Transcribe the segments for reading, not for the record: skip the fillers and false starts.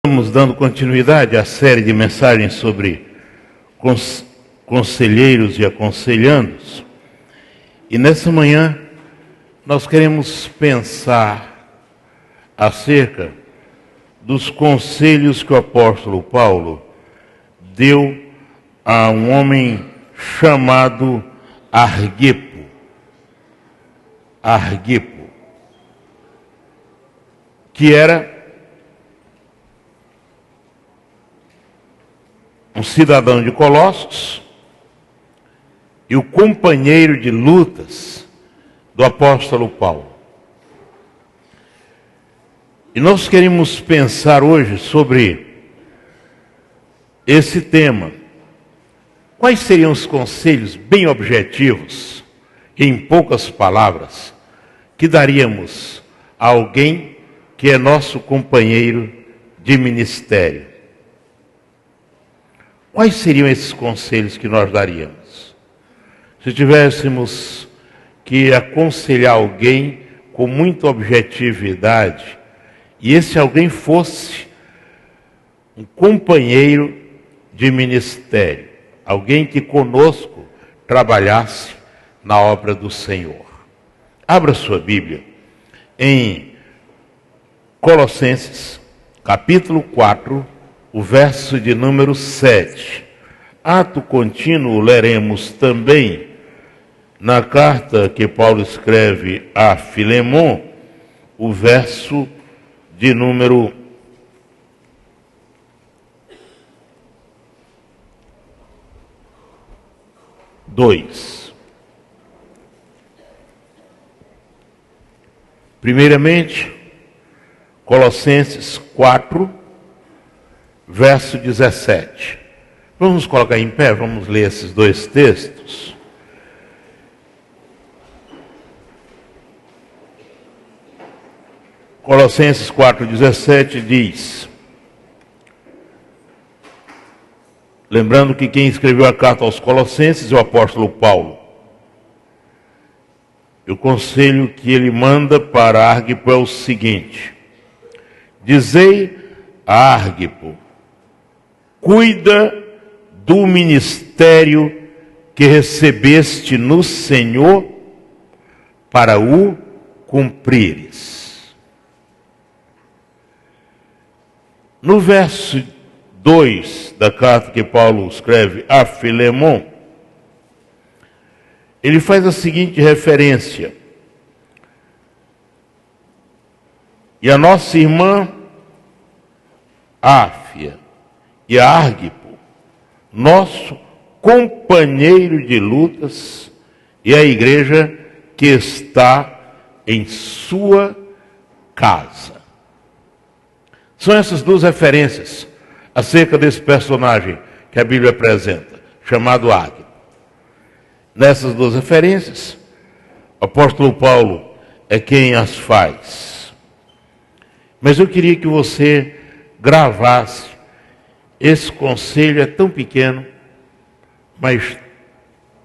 Estamos dando continuidade à série de mensagens sobre conselheiros e aconselhandos. E nessa manhã nós queremos pensar acerca dos conselhos que o apóstolo Paulo deu a um homem chamado Arquipo. Arquipo, que era um cidadão de Colossos e o companheiro de lutas do apóstolo Paulo. E nós queremos pensar hoje sobre esse tema. Quais seriam os conselhos bem objetivos, em poucas palavras, que daríamos a alguém que é nosso companheiro de ministério? Quais seriam esses conselhos que nós daríamos? Se tivéssemos que aconselhar alguém com muita objetividade, e esse alguém fosse um companheiro de ministério, alguém que conosco trabalhasse na obra do Senhor. Abra sua Bíblia em Colossenses, capítulo 4, o verso de número 7. Ato contínuo leremos também na carta que Paulo escreve a Filemon, o verso de número 2. Primeiramente, Colossenses 4, verso 17. Vamos colocar em pé, vamos ler esses dois textos. Colossenses 4,17 diz: lembrando que quem escreveu a carta aos Colossenses é o apóstolo Paulo. E o conselho que ele manda para Arquipo é o seguinte: dizei a Arquipo, cuida do ministério que recebeste no Senhor para o cumprires. No verso 2 da carta que Paulo escreve a Filemon, ele faz a seguinte referência: e a nossa irmã Áfia e a Arquipo, nosso companheiro de lutas, e a igreja que está em sua casa. São essas duas referências acerca desse personagem que a Bíblia apresenta, chamado Arquipo. Nessas duas referências, o apóstolo Paulo é quem as faz. Mas eu queria que você gravasse esse conselho, é tão pequeno, mas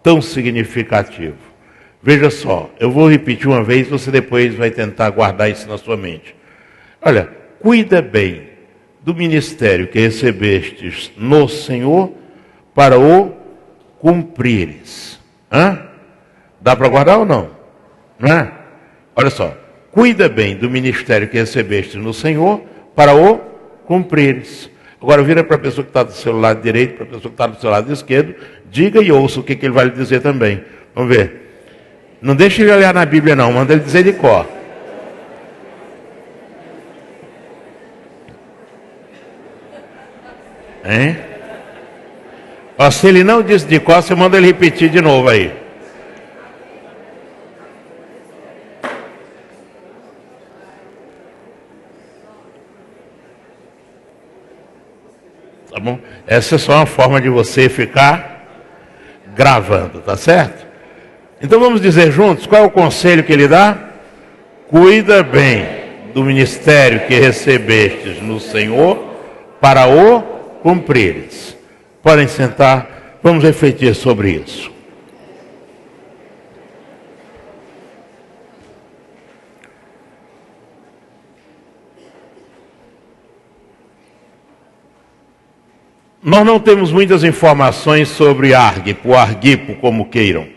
tão significativo. Veja só, eu vou repetir uma vez, você depois vai tentar guardar isso na sua mente. Olha, cuida bem do ministério que recebestes no Senhor para o cumprires. Dá para guardar ou não? Olha só, cuida bem do ministério que recebestes no Senhor para o cumprires. Agora vira para a pessoa que está do seu lado direito, para a pessoa que está do seu lado esquerdo, diga e ouça o que ele vai lhe dizer também. Vamos ver. Não deixe ele olhar na Bíblia não, manda ele dizer de cor. Hein? Ó, se ele não disse de cor, você manda ele repetir de novo aí. Tá bom? Essa é só uma forma de você ficar gravando, tá certo? Então vamos dizer juntos, qual é o conselho que ele dá? Cuida bem do ministério que recebestes no Senhor para o cumprires. Podem sentar, vamos refletir sobre isso. Nós não temos muitas informações sobre Arquipo, como queiram.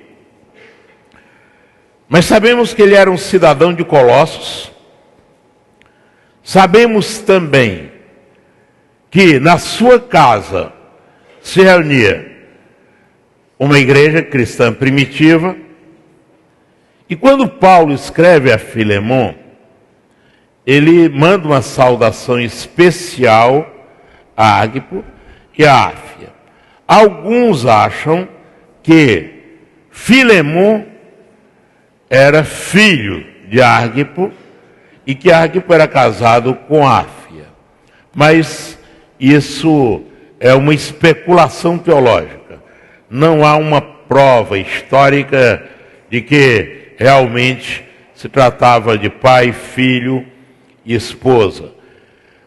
Mas sabemos que ele era um cidadão de Colossos. Sabemos também que na sua casa se reunia uma igreja cristã primitiva. E quando Paulo escreve a Filemon, ele manda uma saudação especial a Arquipo e a Áfia. Alguns acham que Filemon era filho de Arquipo e que Arquipo era casado com Áfia. Mas isso é uma especulação teológica. Não há uma prova histórica de que realmente se tratava de pai, filho e esposa.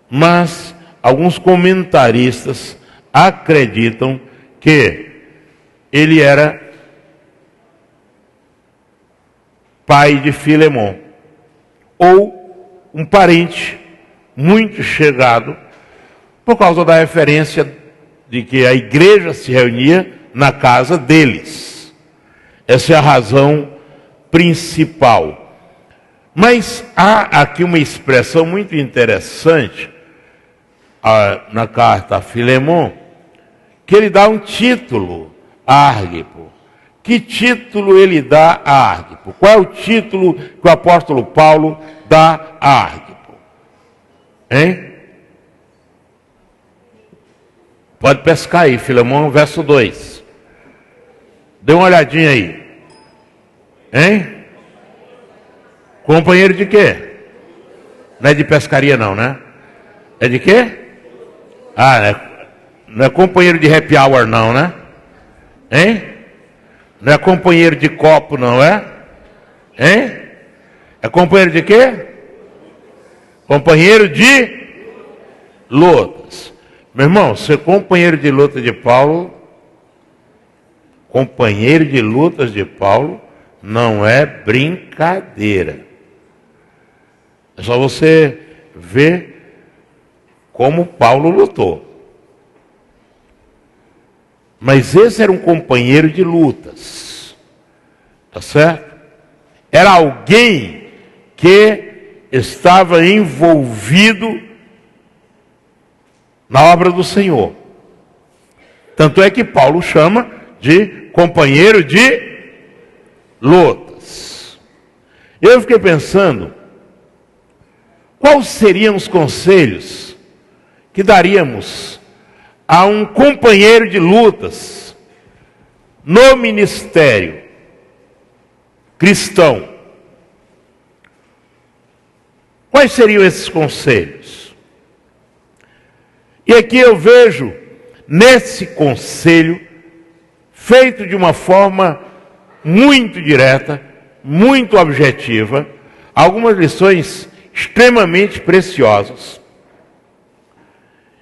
Mas alguns comentaristas acreditam que ele era pai de Filemon, ou um parente muito chegado, por causa da referência de que a igreja se reunia na casa deles. Essa é a razão principal. Mas há aqui uma expressão muito interessante na carta a Filemon, que ele dá um título a Arquipo. Que título ele dá a Arquipo? Qual é o título que o apóstolo Paulo dá a Arquipo? Hein? Pode pescar aí, Filemon, verso 2. Dê uma olhadinha aí. Hein? Companheiro de quê? Não é de pescaria não, né? É de quê? Não é companheiro de happy hour não, né? Hein? Não é companheiro de copo não, é? Hein? É companheiro de quê? Companheiro de lutas. Meu irmão, ser companheiro de luta de Paulo, companheiro de lutas de Paulo, não é brincadeira. É só você ver como Paulo lutou. Mas esse era um companheiro de lutas. Tá certo? Era alguém que estava envolvido na obra do Senhor. Tanto é que Paulo chama de companheiro de lutas. Eu fiquei pensando, quais seriam os conselhos que daríamos a um companheiro de lutas no ministério cristão? Quais seriam esses conselhos? E aqui eu vejo, nesse conselho, feito de uma forma muito direta, muito objetiva, algumas lições extremamente preciosas.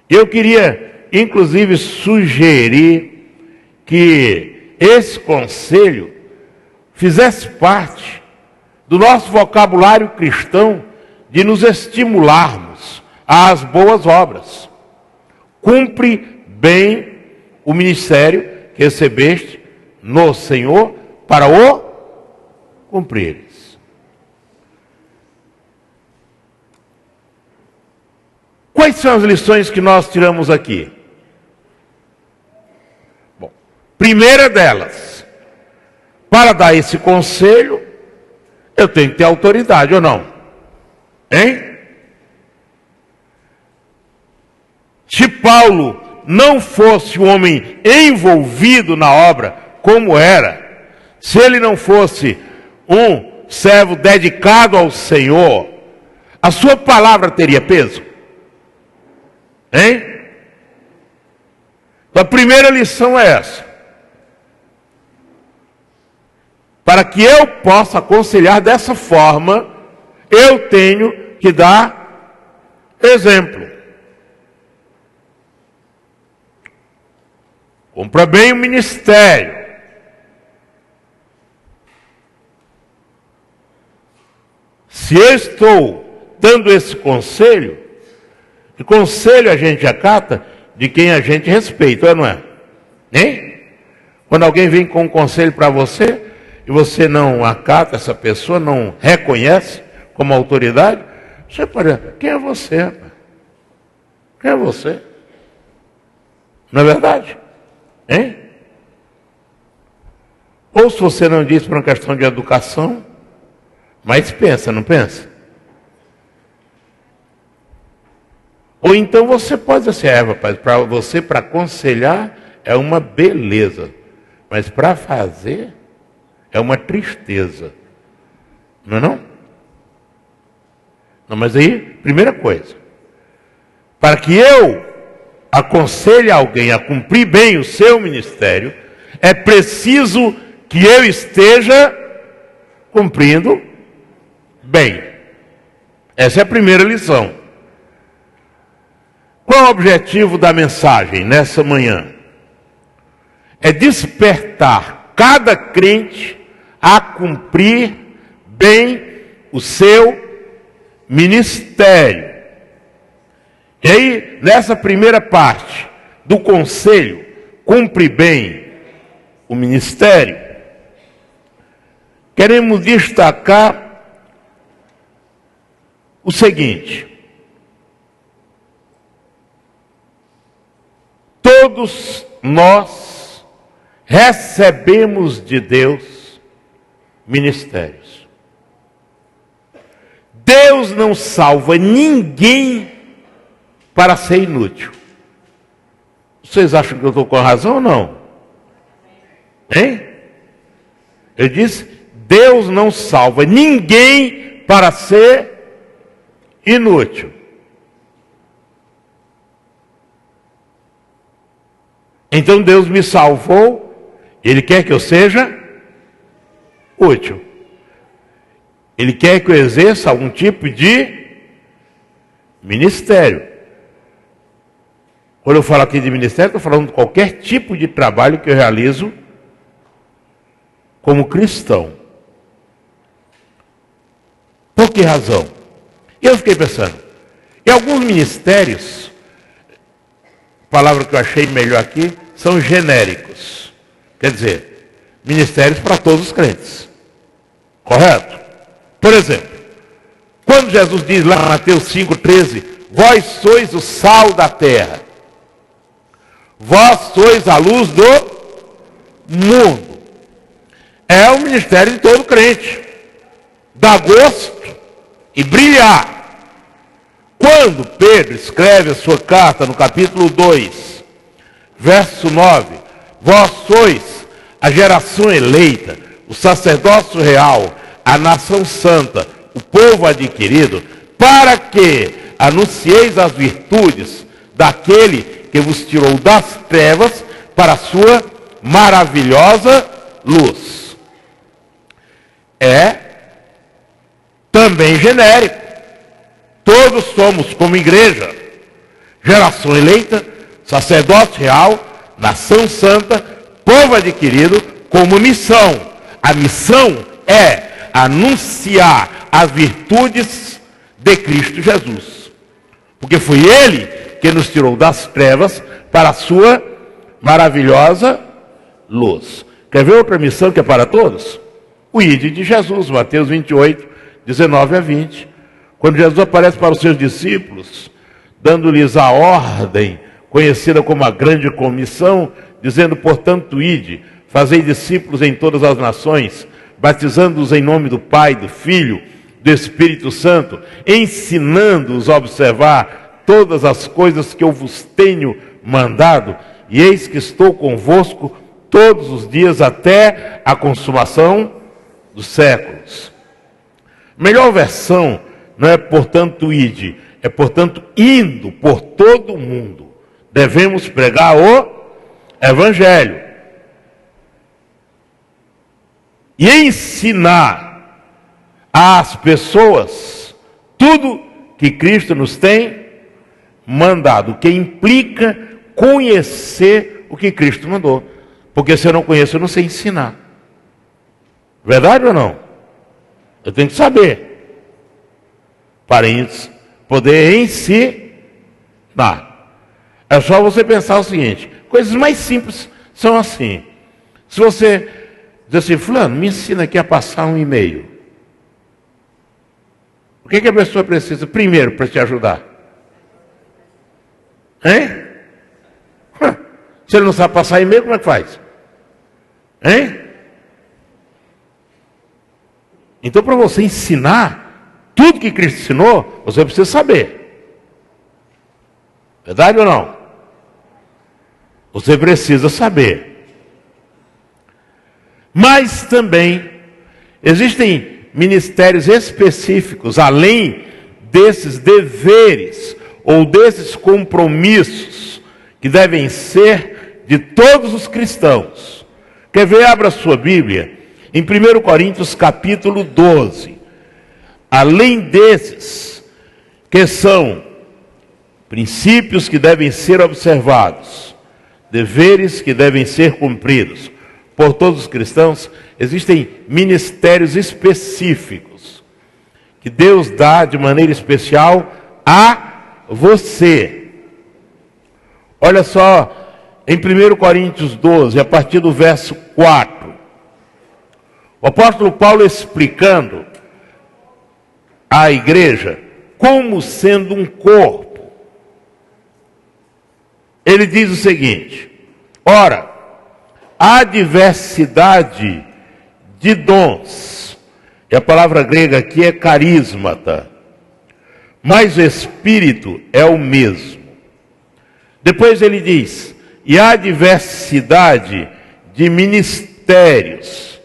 Eu queria, inclusive, sugerir que esse conselho fizesse parte do nosso vocabulário cristão de nos estimularmos às boas obras. Cumpre bem o ministério que recebeste no Senhor para o cumprires. Quais são as lições que nós tiramos aqui? Bom, primeira delas, para dar esse conselho, eu tenho que ter autoridade ou não? Hein? Se Paulo não fosse um homem envolvido na obra, como era, se ele não fosse um servo dedicado ao Senhor, a sua palavra teria peso? Hein? Então, a primeira lição é essa. Para que eu possa aconselhar dessa forma, eu tenho que dar exemplo. Cumpra bem o ministério. Se eu estou dando esse conselho, e conselho a gente acata de quem a gente respeita, não é? Hein? Quando alguém vem com um conselho para você, e você não acata essa pessoa, não reconhece como autoridade, você pode dizer, quem é você, rapaz? Quem é você? Não é verdade? Hein? Ou se você não diz por uma questão de educação, mas pensa, não pensa? Ou então você pode dizer assim, rapaz, para você, para aconselhar, é uma beleza. Mas para fazer, é uma tristeza. Não é não? Não, mas aí, primeira coisa. Para que eu aconselhe alguém a cumprir bem o seu ministério, é preciso que eu esteja cumprindo bem. Essa é a primeira lição. Qual é o objetivo da mensagem nessa manhã? É despertar cada crente a cumprir bem o seu ministério. E aí, nessa primeira parte do conselho, cumpre bem o ministério, queremos destacar o seguinte: todos nós recebemos de Deus ministérios. Deus não salva ninguém para ser inútil. Vocês acham que eu estou com razão ou não? Hein? Eu disse, Deus não salva ninguém para ser inútil. Então Deus me salvou, Ele quer que eu seja útil. Ele quer que eu exerça algum tipo de ministério. Quando eu falo aqui de ministério, estou falando de qualquer tipo de trabalho que eu realizo como cristão. Por que razão? Eu fiquei pensando, em alguns ministérios, a palavra que eu achei melhor aqui, são genéricos. Quer dizer, ministérios para todos os crentes. Correto? Por exemplo, quando Jesus diz lá em Mateus 5,13, vós sois o sal da terra, vós sois a luz do mundo. É o ministério de todo crente. Dar gosto e brilhar. Quando Pedro escreve a sua carta no capítulo 2, verso 9, vós sois a geração eleita, o sacerdócio real, a nação santa, o povo adquirido, para que anuncieis as virtudes daquele que vos tirou das trevas para a sua maravilhosa luz. É também genérico. Todos somos, como igreja, geração eleita, sacerdócio real, nação santa, povo adquirido, como missão. A missão é anunciar as virtudes de Cristo Jesus. Porque foi Ele que nos tirou das trevas para a sua maravilhosa luz. Quer ver outra missão que é para todos? O ide de Jesus, Mateus 28, 19 a 20. Quando Jesus aparece para os seus discípulos, dando-lhes a ordem, conhecida como a grande comissão, dizendo, portanto, ide, fazei discípulos em todas as nações, batizando-os em nome do Pai, do Filho, do Espírito Santo, ensinando-os a observar todas as coisas que eu vos tenho mandado, e eis que estou convosco todos os dias até a consumação dos séculos. Melhor versão não é portanto ide, é portanto indo por todo o mundo. Devemos pregar o Evangelho e ensinar às pessoas tudo que Cristo nos tem mandado, que implica conhecer o que Cristo mandou. Porque se eu não conheço, eu não sei ensinar. Verdade ou não? Eu tenho que saber para poder ensinar. É só você pensar o seguinte, coisas mais simples são assim. Se você diz assim, fulano, me ensina aqui a passar um e-mail. O que a pessoa precisa primeiro para te ajudar? Hein? Se ele não sabe passar e-mail, como é que faz? Hein? Então, para você ensinar tudo que Cristo ensinou, você precisa saber. Verdade ou não? Você precisa saber. Mas também existem ministérios específicos, além desses deveres ou desses compromissos que devem ser de todos os cristãos. Quer ver? Abra sua Bíblia em 1 Coríntios capítulo 12. Além desses, que são princípios que devem ser observados, deveres que devem ser cumpridos por todos os cristãos, existem ministérios específicos que Deus dá de maneira especial a você. Olha só, em 1 Coríntios 12, a partir do verso 4, o apóstolo Paulo explicando à igreja como sendo um corpo. Ele diz o seguinte: ora, há diversidade de dons, e a palavra grega aqui é carismata, mas o Espírito é o mesmo. Depois ele diz, e há diversidade de ministérios,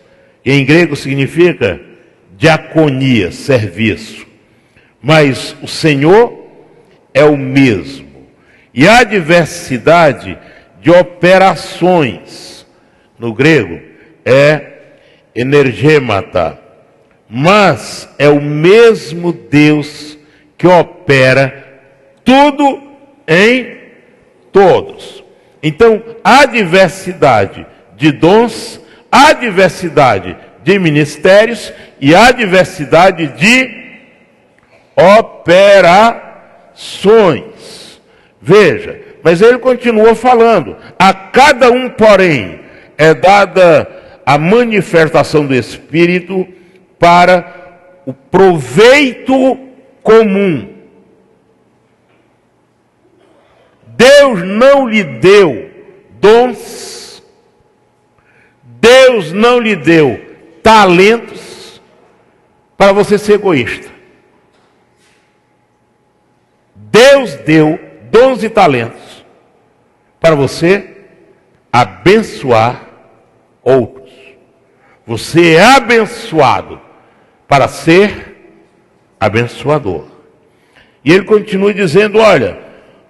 e em grego significa diaconia, serviço, mas o Senhor é o mesmo. E há diversidade de operações, no grego é energemata, mas é o mesmo Deus que opera tudo em todos. Então, há diversidade de dons, há diversidade de ministérios e há diversidade de operações. Veja, mas ele continua falando, a cada um, porém, é dada a manifestação do Espírito para o proveito comum. Deus não lhe deu dons, Deus não lhe deu talentos para você ser egoísta. Deus deu dons e talentos para você abençoar outros. Você é abençoado para ser abençoador. E ele continua dizendo, olha,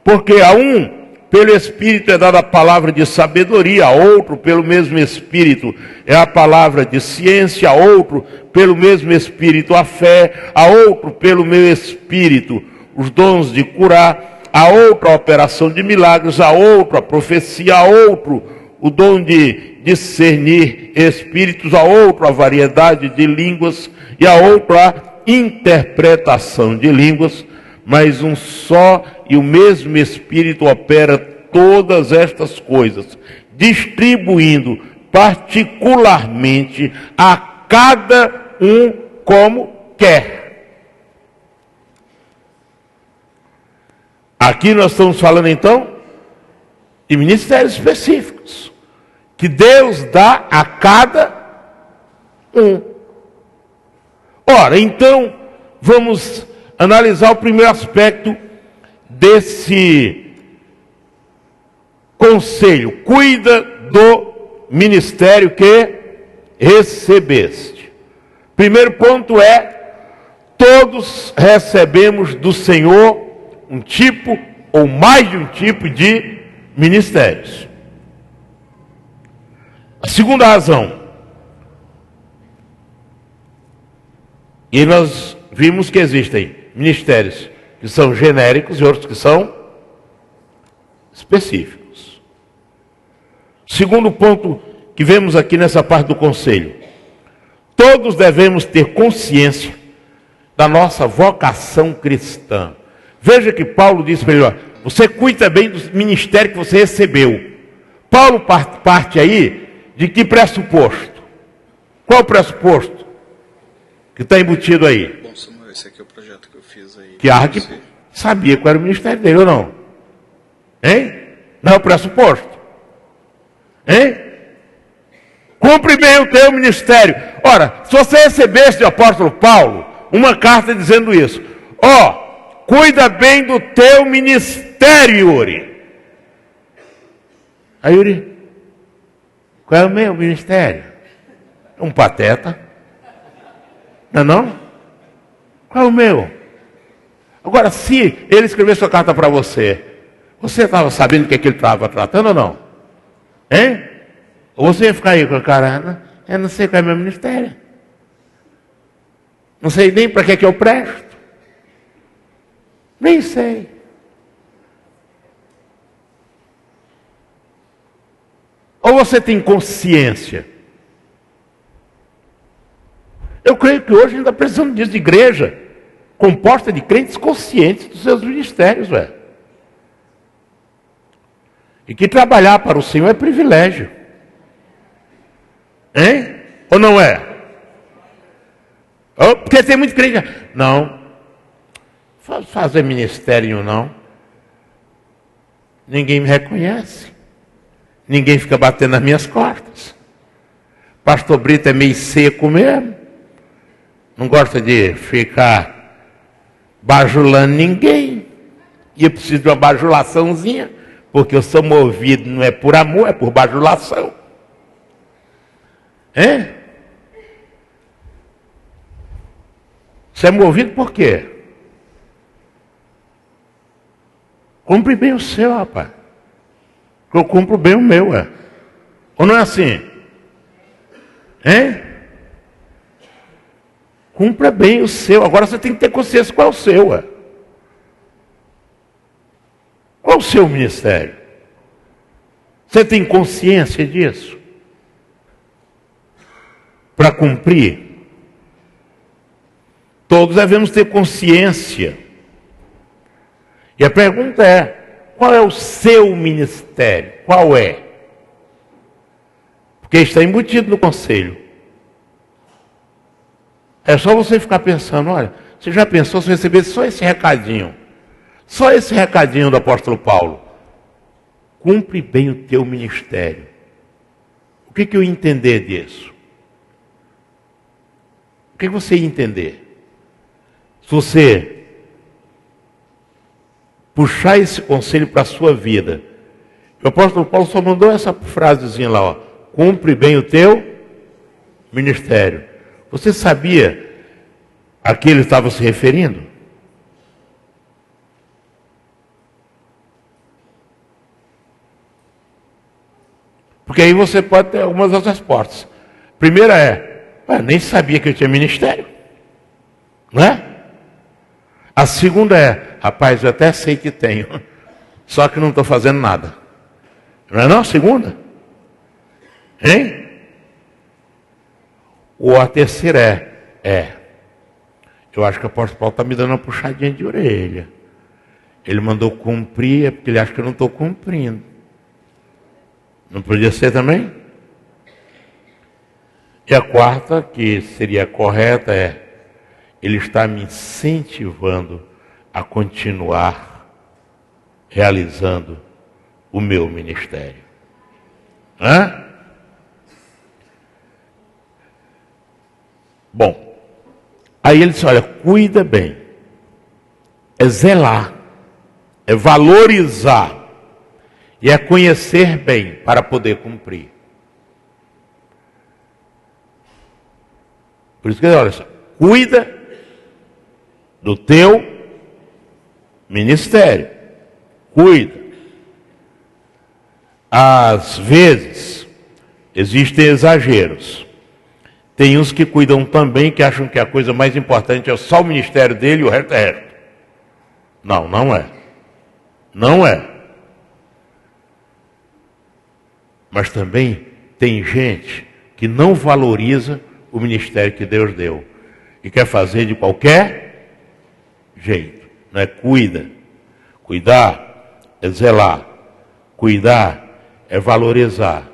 porque a um pelo Espírito é dada a palavra de sabedoria, a outro pelo mesmo Espírito é a palavra de ciência, a outro pelo mesmo Espírito a fé, a outro pelo meu Espírito os dons de curar, a outro a operação de milagres, a outro a profecia, a outro o dom de discernir espíritos, a outro a variedade de línguas e a outro a interpretação de línguas, mas um só e o mesmo Espírito opera todas estas coisas, distribuindo particularmente a cada um como quer. Aqui nós estamos falando então de ministérios específicos que Deus dá a cada um. Ora, então vamos analisar o primeiro aspecto desse conselho. Cuida do ministério que recebeste. Primeiro ponto é: todos recebemos do Senhor um tipo ou mais de um tipo de ministérios. A segunda razão, e nós vimos que existem ministérios que são genéricos e outros que são específicos. Segundo ponto que vemos aqui nessa parte do conselho: todos devemos ter consciência da nossa vocação cristã. Veja que Paulo diz para ele, você cuida bem do ministério que você recebeu. Paulo parte aí de que pressuposto? Qual o pressuposto que está embutido aí? Bom, Samuel, esse aqui é o projeto que eu fiz aí. Que Arquipo sabia qual era o ministério dele ou não? Hein? Não é o pressuposto? Hein? Cumpre bem o teu ministério. Ora, se você recebesse do apóstolo Paulo uma carta dizendo isso, cuida bem do teu ministério, Yuri. Aí, Yuri, qual é o meu ministério? Um pateta. Não é não? Qual é o meu? Agora, se ele escrevesse sua carta para você, você estava sabendo o que ele estava tratando ou não? Hein? Ou você ia ficar aí com a cara, eu não sei qual é o meu ministério. Não sei nem para que eu presto. Nem sei. Ou você tem consciência? Eu creio que hoje ainda precisamos disso, de igreja composta de crentes conscientes dos seus ministérios, velho. E que trabalhar para o Senhor é privilégio. Hein? Ou não é? Porque tem muito crente. Não. Fazer ministério não. Ninguém me reconhece. Ninguém fica batendo nas minhas costas. Pastor Brito é meio seco mesmo. Não gosta de ficar bajulando ninguém. E eu preciso de uma bajulaçãozinha. Porque eu sou movido, não é por amor, é por bajulação. Hein? Você é movido por quê? Cumpre bem o seu, rapaz. Eu cumpro bem o meu, Ou não é assim? Hein? Cumpra bem o seu. Agora você tem que ter consciência qual é o seu, Qual é o seu ministério? Você tem consciência disso? Para cumprir? Todos devemos ter consciência. E a pergunta é, qual é o seu ministério? Qual é? Porque está embutido no conselho. É só você ficar pensando, olha, você já pensou se recebesse só esse recadinho? Só esse recadinho do apóstolo Paulo. Cumpre bem o teu ministério. O que eu ia entender disso? O que você ia entender? Se você puxar esse conselho para a sua vida, o apóstolo Paulo só mandou essa frasezinha lá, cumpre bem o teu ministério. Você sabia a que ele estava se referindo? Porque aí você pode ter algumas das respostas. Primeira nem sabia que eu tinha ministério. Não é? A segunda rapaz, eu até sei que tenho, só que não estou fazendo nada. Não é não a segunda? Hein? Ou a terceira eu acho que o apóstolo Paulo está me dando uma puxadinha de orelha. Ele mandou cumprir, porque ele acha que eu não estou cumprindo. Não podia ser também? E a quarta, que seria correta, ele está me incentivando a continuar realizando o meu ministério. Bom, aí ele disse, olha, cuida bem. É zelar, é valorizar e é conhecer bem para poder cumprir. Por isso que olha só, cuida do teu ministério. Cuida. Às vezes, existem exageros. Tem uns que cuidam também, que acham que a coisa mais importante é só o ministério dele e o resto é resto. Não, não é. Não é. Mas também tem gente que não valoriza o ministério que Deus deu e quer fazer de qualquer jeito. Não é? Cuidar é zelar. Cuidar é valorizar.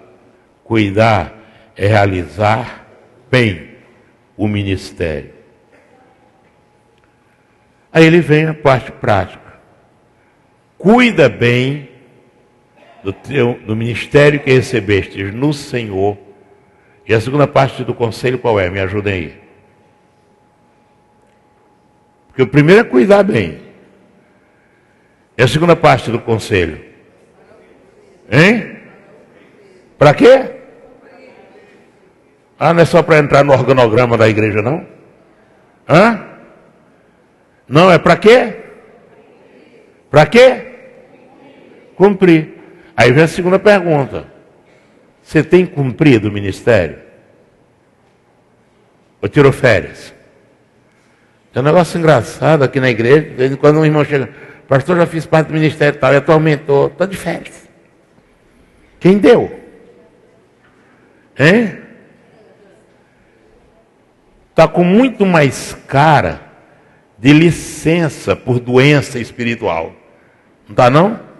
Cuidar é realizar bem o ministério. Aí ele vem a parte prática. Cuida bem do ministério que recebeste no Senhor. E a segunda parte do conselho qual é? Me ajudem aí. Porque o primeiro é cuidar bem. E a segunda parte do conselho? Hein? Para quê? Ah, não é só para entrar no organograma da igreja, não? Hã? Não, é para quê? Para quê? Cumprir. Aí vem a segunda pergunta. Você tem cumprido o ministério? Ou tirou férias? Tem um negócio engraçado aqui na igreja, quando um irmão chega, pastor, já fiz parte do ministério e tal, e aumentou, estou de férias. Quem deu? Hein? Está com muito mais cara de licença por doença espiritual. Não está não?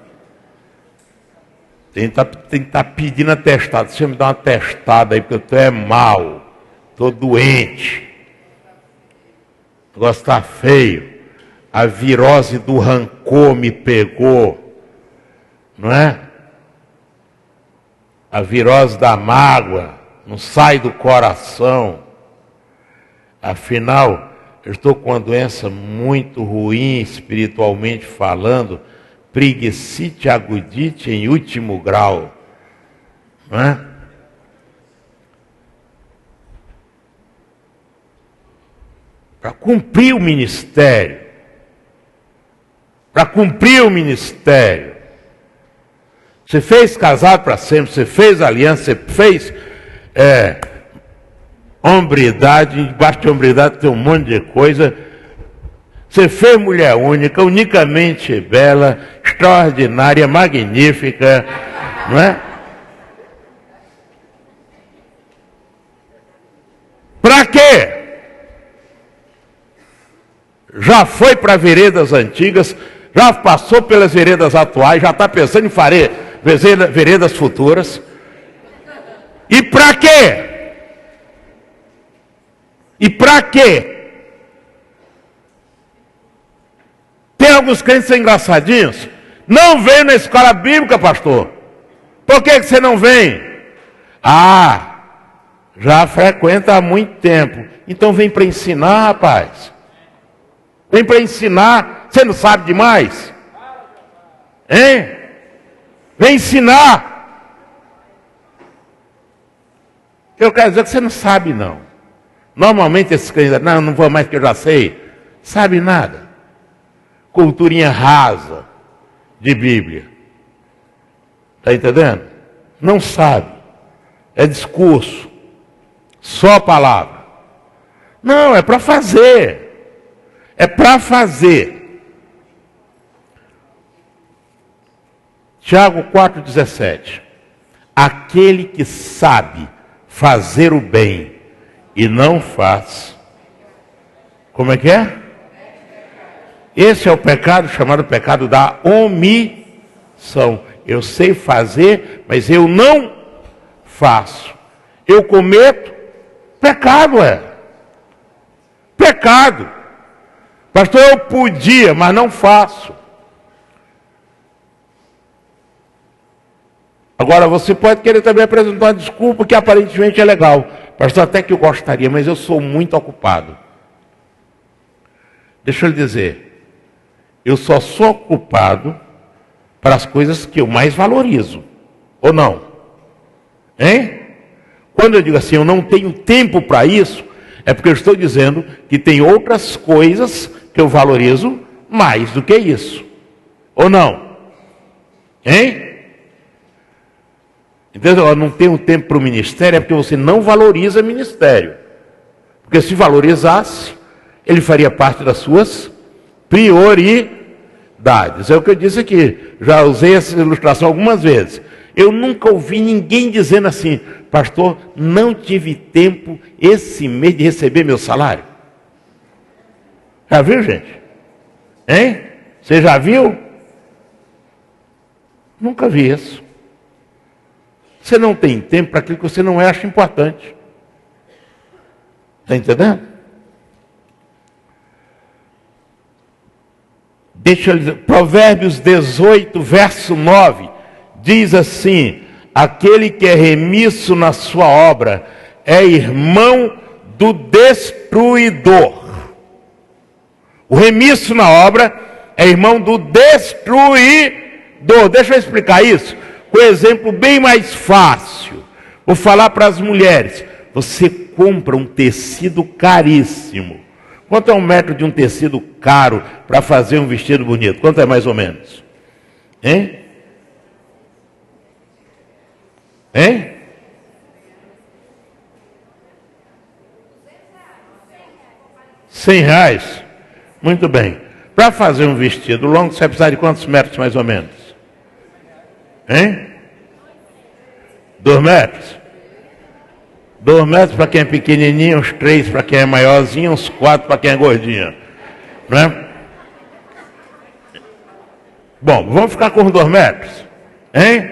Tem que estar pedindo atestado. Você me dá um atestado aí, porque eu estou mal. Estou doente. O negócio está feio. A virose do rancor me pegou. Não é? A virose da mágoa não sai do coração. Afinal, eu estou com uma doença muito ruim, espiritualmente falando, preguicite agudite em último grau. Não é? Para cumprir o ministério. Para cumprir o ministério. Você fez casado para sempre, você fez aliança, você fez hombridade, embaixo de hombridade tem um monte de coisa. Você fez mulher única, unicamente bela, extraordinária, magnífica, não é? Para quê? Já foi para veredas antigas, já passou pelas veredas atuais, já está pensando em fazer veredas futuras. E para quê? E para quê? Tem alguns crentes engraçadinhos. Não vem na escola bíblica, pastor. Por que você não vem? Ah, já frequenta há muito tempo. Então vem para ensinar, rapaz. Vem para ensinar. Você não sabe demais? Hein? Vem ensinar. Eu quero dizer que você não sabe, não. Normalmente esses crentes dizem, não vou mais que eu já sei. Sabe nada. Culturinha rasa de Bíblia. Está entendendo? Não sabe. É discurso. Só palavra. Não, é para fazer. É para fazer. Tiago 4,17. Aquele que sabe fazer o bem e não faz. Como é que é? Esse é o pecado chamado pecado da omissão. Eu sei fazer, mas eu não faço. Eu cometo pecado, pecado. Pastor, eu podia, mas não faço. Agora, você pode querer também apresentar uma desculpa que aparentemente é legal. Pastor, até que eu gostaria, mas eu sou muito ocupado. Deixa eu lhe dizer. Eu só sou ocupado para as coisas que eu mais valorizo. Ou não? Hein? Quando eu digo assim, eu não tenho tempo para isso, é porque eu estou dizendo que tem outras coisas que eu valorizo mais do que isso. Ou não? Hein? Então, eu não tenho tempo para o ministério, é porque você não valoriza o ministério. Porque se valorizasse, ele faria parte das suas prioridades. É o que eu disse aqui. Já usei essa ilustração algumas vezes. Eu nunca ouvi ninguém dizendo assim, pastor, não tive tempo esse mês de receber meu salário. Já viu, gente? Hein? Você já viu? Nunca vi isso. Você não tem tempo para aquilo que você não acha importante. Está entendendo? Deixa eu dizer, Provérbios 18, verso 9, diz assim: aquele que é remisso na sua obra é irmão do destruidor. O remisso na obra é irmão do destruidor. Deixa eu explicar isso com um exemplo bem mais fácil. Vou falar para as mulheres. Você compra um tecido caríssimo. Quanto é um metro de um tecido caro para fazer um vestido bonito? Quanto é mais ou menos? Hein? Hein? R$100. Muito bem. Para fazer um vestido longo, você vai precisar de quantos metros mais ou menos? Hein? 2 metros? 2 metros para quem é pequenininho, uns 3 para quem é maiorzinho, uns 4 para quem é gordinho. Não é? Bom, vamos ficar com os 2 metros. Hein?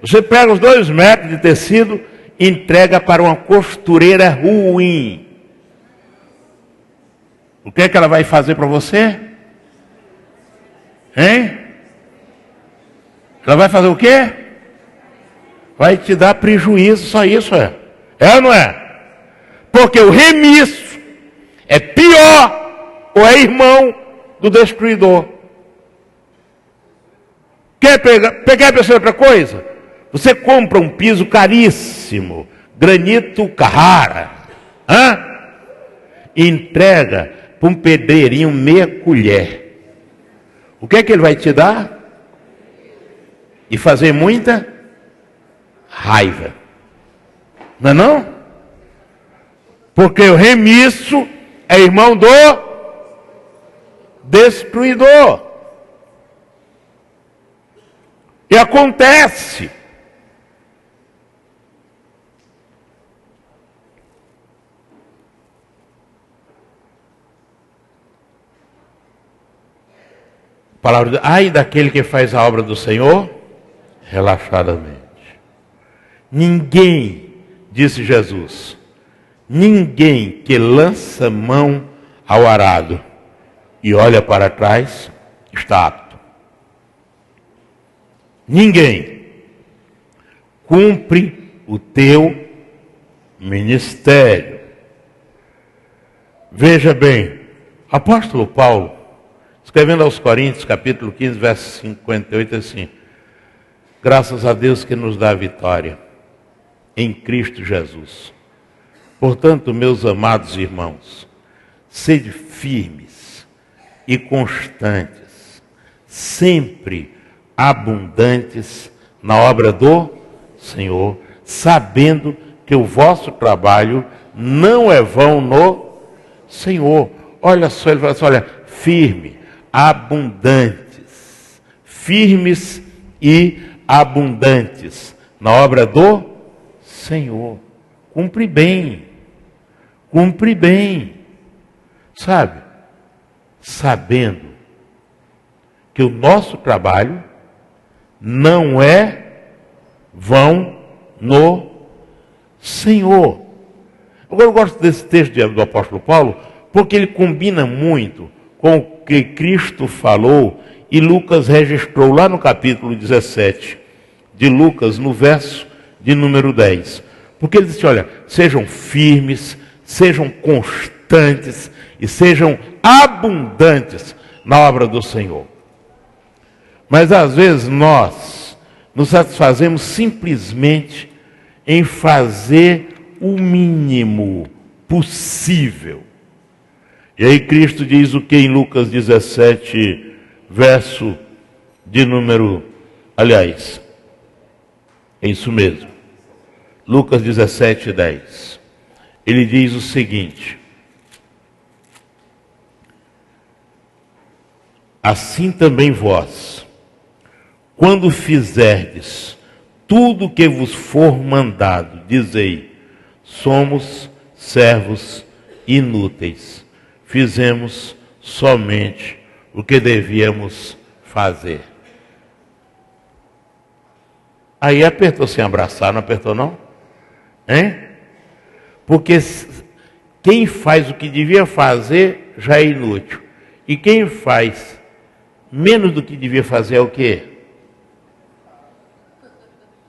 Você pega os 2 metros de tecido e entrega para uma costureira ruim. O que é que ela vai fazer para você? Hein? Ela vai fazer o quê? Vai te dar prejuízo, só isso é. É ou não é? Porque o remisso é pior ou é irmão do destruidor. Quer pegar para outra coisa? Você compra um piso caríssimo, granito Carrara, e entrega para um pedreirinho meia colher. O que é que ele vai te dar? E fazer muita raiva. Não é não? Porque o remisso é irmão do destruidor. E acontece. A palavra de ai daquele que faz a obra do Senhor relaxadamente. Ninguém, disse Jesus, ninguém que lança mão ao arado e olha para trás está apto. Ninguém cumpre o teu ministério. Veja bem, apóstolo Paulo, escrevendo aos Coríntios, capítulo 15, verso 58, assim: graças a Deus que nos dá a vitória em Cristo Jesus. Portanto, meus amados irmãos, sede firmes e constantes, sempre abundantes na obra do Senhor, sabendo que o vosso trabalho não é vão no Senhor. Olha só, ele fala assim, olha, firme, abundantes, firmes e abundantes na obra do Senhor. Cumpre bem, sabe? Sabendo que o nosso trabalho não é vão no Senhor. Agora eu gosto desse texto do apóstolo Paulo, porque ele combina muito com o que Cristo falou e Lucas registrou lá no capítulo 17 de Lucas, no verso de número 10. Porque ele disse, olha, sejam firmes, sejam constantes e sejam abundantes na obra do Senhor. Mas às vezes nós nos satisfazemos simplesmente em fazer o mínimo possível. E aí Cristo diz o que em Lucas 17, verso de número, aliás, é isso mesmo. Lucas 17, 10. Ele diz o seguinte: assim também vós, quando fizerdes tudo o que vos for mandado, dizei, somos servos inúteis, fizemos somente o que devíamos fazer. Aí apertou sem abraçar, não apertou não? Hein? Porque quem faz o que devia fazer já é inútil. E quem faz menos do que devia fazer é o quê?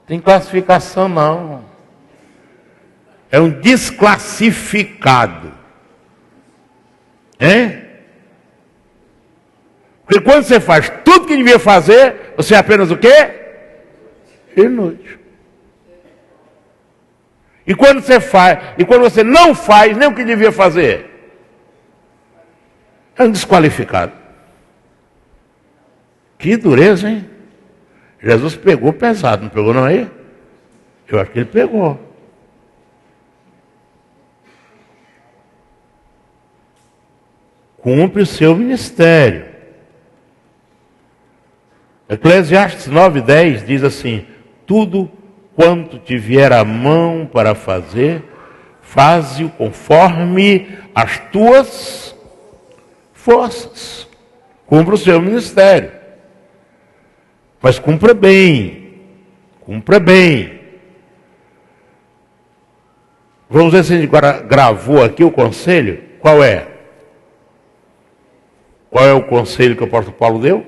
Tem classificação não. É um desclassificado. Hein? Porque quando você faz tudo que devia fazer, você é apenas o quê? Inútil. E quando você faz, e quando você não faz nem o que devia fazer, é um desqualificado. Que dureza, hein? Jesus pegou pesado, não pegou não aí? Eu acho que ele pegou. Cumpre o seu ministério. Eclesiastes 9:10 diz assim: tudo quanto te vier à mão para fazer, faze-o conforme as tuas forças. Cumpra o seu ministério. Mas cumpra bem. Cumpra bem. Vamos ver se a gente gravou aqui o conselho. Qual é? Qual é o conselho que o apóstolo Paulo deu?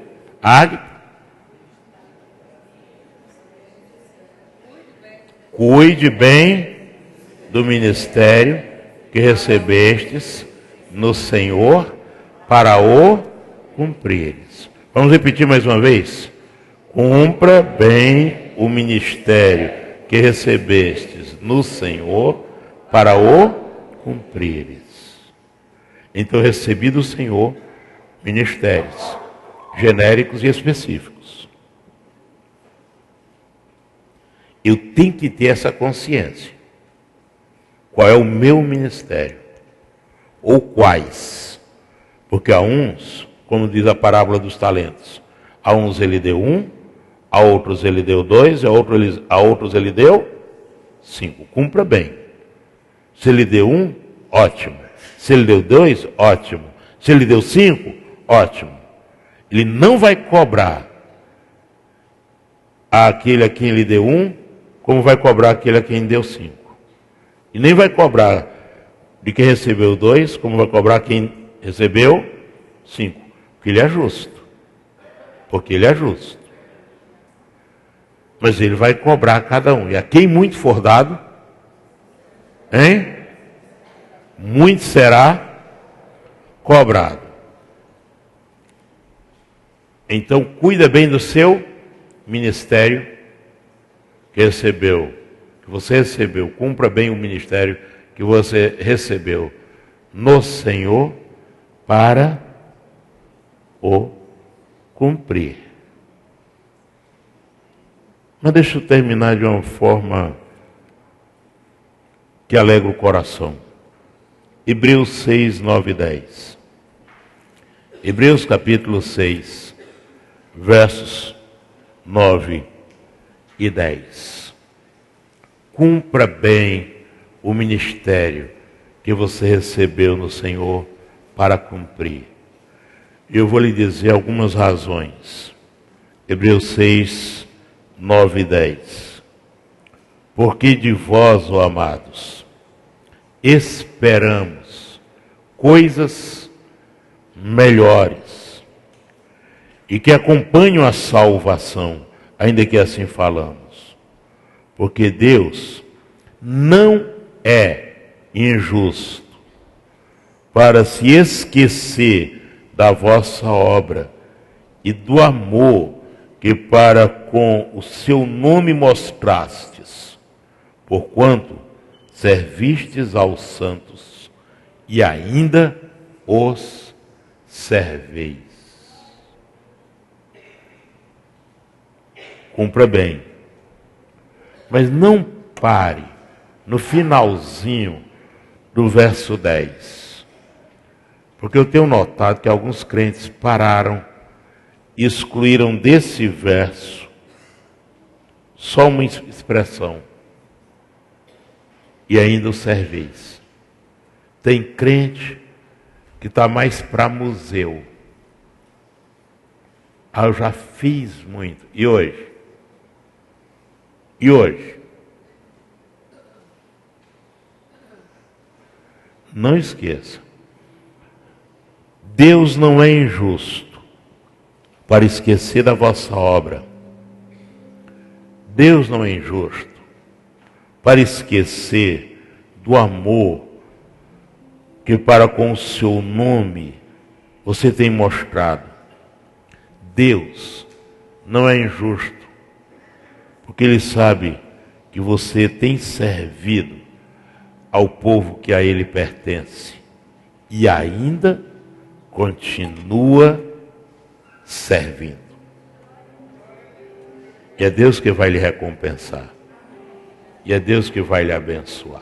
Cuide bem do ministério que recebestes no Senhor para o cumprires. Vamos repetir mais uma vez? Cumpra bem o ministério que recebestes no Senhor para o cumprires. Então recebi do Senhor ministérios genéricos e específicos. Eu tenho que ter essa consciência. Qual é o meu ministério? Ou quais? Porque a uns, como diz a parábola dos talentos, a uns ele deu 1, a outros ele deu 2, a outros ele deu 5. Cumpra bem. Se ele deu 1, ótimo. Se ele deu 2, ótimo. Se ele deu 5, ótimo. Ele não vai cobrar àquele a quem ele deu 1, como vai cobrar aquele a quem deu 5. E nem vai cobrar de quem recebeu 2, como vai cobrar quem recebeu 5. Porque ele é justo. Porque ele é justo. Mas ele vai cobrar a cada um. E a quem muito for dado, hein? Muito será cobrado. Então, cuida bem do seu ministério que você recebeu. Cumpra bem o ministério que você recebeu no Senhor para o cumprir. Mas deixa eu terminar de uma forma que alegra o coração. Hebreus 6, 9 e 10. Hebreus capítulo 6, versos 9 e 10. Cumpra bem o ministério que você recebeu no Senhor para cumprir. Eu vou lhe dizer algumas razões. Hebreus 6, 9 e 10. Porque de vós, ó amados, esperamos coisas melhores e que acompanham a salvação, ainda que assim falamos. Porque Deus não é injusto para se esquecer da vossa obra e do amor que para com o seu nome mostrastes, porquanto servistes aos santos e ainda os serveis. Cumpra bem. Mas não pare no finalzinho do verso 10. Porque eu tenho notado que alguns crentes pararam e excluíram desse verso só uma expressão. E ainda os serveis. Tem crente que está mais para museu. Eu já fiz muito. E hoje? E hoje? Não esqueça, Deus não é injusto para esquecer da vossa obra. Deus não é injusto para esquecer do amor que para com o seu nome você tem mostrado. Deus não é injusto porque Ele sabe que você tem servido ao povo que a Ele pertence e ainda continua servindo. E é Deus que vai lhe recompensar. E é Deus que vai lhe abençoar.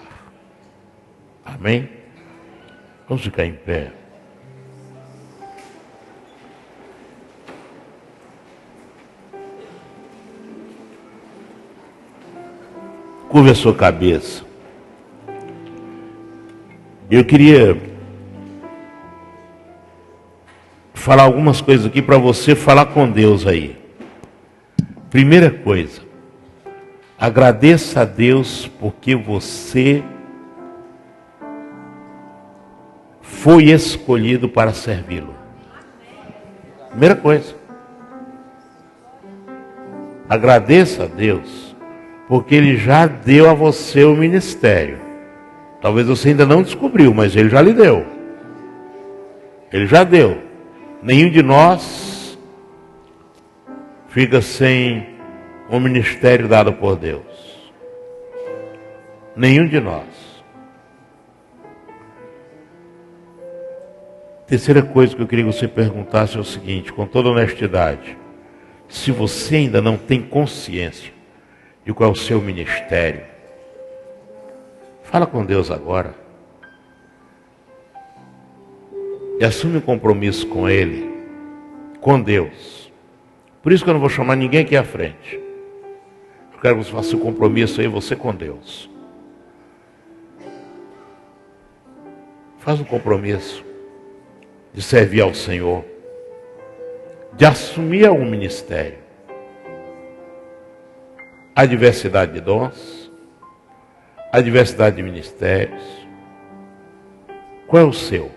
Amém? Vamos ficar em pé. Curva a sua cabeça. Eu queria falar algumas coisas aqui para você falar com Deus aí. Primeira coisa, agradeça a Deus porque você foi escolhido para servi-lo. Primeira coisa. Agradeça a Deus porque Ele já deu a você o ministério. Talvez você ainda não descobriu, mas Ele já lhe deu. Ele já deu. Nenhum de nós fica sem um ministério dado por Deus. Nenhum de nós. Terceira coisa que eu queria que você perguntasse é o seguinte, com toda honestidade. Se você ainda não tem consciência de qual é o seu ministério, fala com Deus agora. E assume um compromisso com Ele, com Deus. Por isso que eu não vou chamar ninguém aqui à frente. Eu quero que você faça um compromisso aí, você com Deus. Faz um compromisso de servir ao Senhor, de assumir algum ministério. Há diversidade de dons, há diversidade de ministérios. Qual é o seu?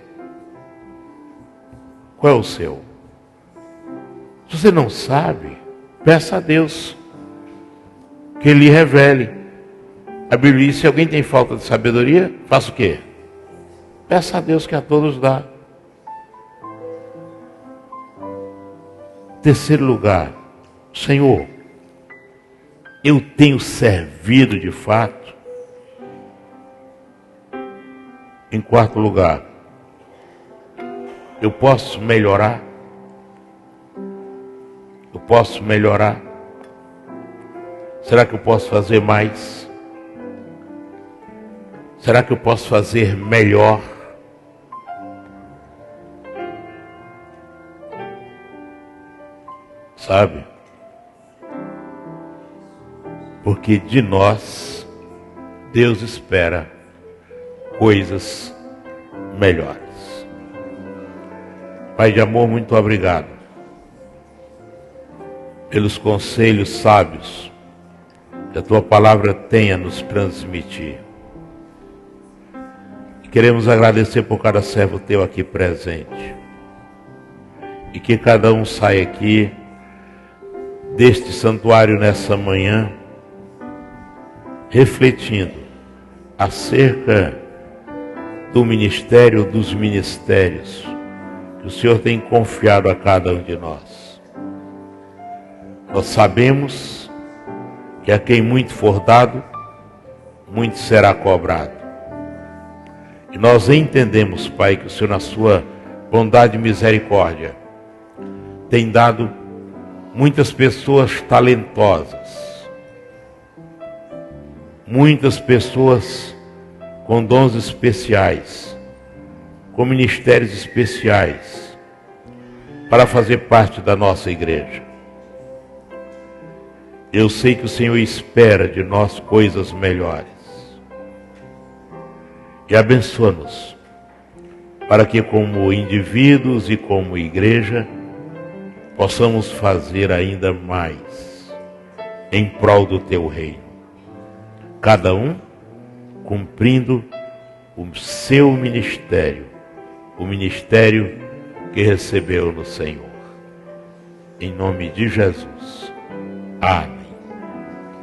Qual é o seu? Se você não sabe, peça a Deus que Ele lhe revele. A Bíblia diz, se alguém tem falta de sabedoria, faça o quê? Peça a Deus que a todos dá. Terceiro lugar, Senhor, eu tenho servido de fato. Em quarto lugar, eu posso melhorar? Eu posso melhorar? Será que eu posso fazer mais? Será que eu posso fazer melhor? Sabe? Porque de nós, Deus espera coisas melhores. Pai de amor, muito obrigado pelos conselhos sábios que a Tua palavra tem a nos transmitir. E queremos agradecer por cada servo Teu aqui presente. E que cada um saia aqui deste santuário nessa manhã refletindo acerca do ministério, dos ministérios que o Senhor tem confiado a cada um de nós. Nós sabemos que a quem muito for dado, muito será cobrado. E nós entendemos, Pai, que o Senhor, na sua bondade e misericórdia, tem dado muitas pessoas talentosas, muitas pessoas com dons especiais, com ministérios especiais, para fazer parte da nossa igreja. Eu sei que o Senhor espera de nós coisas melhores. E abençoa-nos, para que como indivíduos e como igreja, possamos fazer ainda mais em prol do Teu reino. cada um cumprindo o seu ministério, o ministério que recebeu no Senhor. Em nome de Jesus. Amém.